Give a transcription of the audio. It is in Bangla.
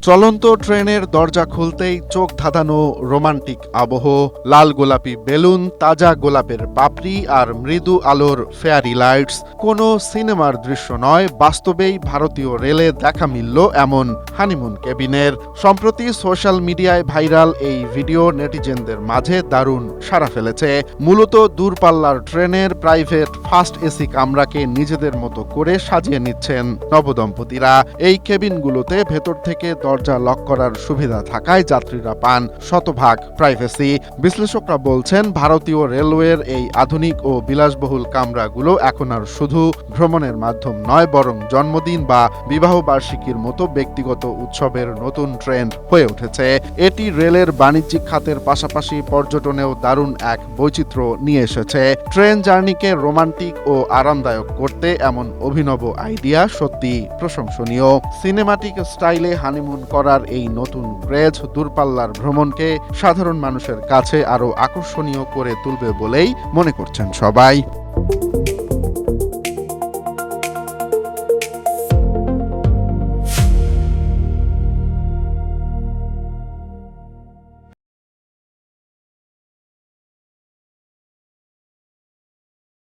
চলন্ত ট্রেনের দরজা খুলতেই চোখ ধাঁধানো রোমান্টিক আবহ, লাল গোলাপি বেলুন, তাজা গোলাপের পাপড়ি আর মৃদু আলোর ফেয়ারি লাইটস। কোনো সিনেমার দৃশ্য নয়, বাস্তবেই ভারতীয় রেলে দেখা মিলল এমন হানিমুন কেবিনের। সম্প্রতি সোশ্যাল মিডিয়ায় ভাইরাল এই ভিডিও নেটিজেনদের মাঝে দারুণ সাড়া ফেলেছে। মূলত দূরপাল্লার ট্রেনের প্রাইভেট ফার্স্ট এসি কামরাকে নিজেদের মতো করে সাজিয়ে নিচ্ছেন নবদম্পতিরা। এই কেবিনগুলোতে ভেতর থেকে দরজা লক করার সুবিধা থাকায় যাত্রীরা পান শতভাগ প্রাইভেসি। বিশ্লেষকরা বলছেন, ভারতীয় রেলওয়ের এই আধুনিক ও বিলাসবহুল কামরাগুলো এখন আর শুধু ভ্রমণের মাধ্যম নয়, বরং জন্মদিন বা বিবাহবার্ষিকীর মতো ব্যক্তিগত উৎসবের নতুন ট্রেন্ড হয়ে উঠেছে। এটি রেলের বাণিজ্যিক খাতের পাশাপাশি পর্যটনেও দারুণ এক বৈচিত্র্য নিয়ে এসেছে। ট্রেন জার্নিকে রোমান্টিক ও আরামদায়ক করতে এমন অভিনব আইডিয়া সত্যি প্রশংসনীয়। সিনেমাটিক স্টাইলে হানিমুন করার এই নতুন ক্রেজ দূরপাল্লার ভ্রমণকে সাধারণ মানুষের কাছে আরও আকর্ষণীয় করে তুলবে বলেই মনে করছেন সবাই।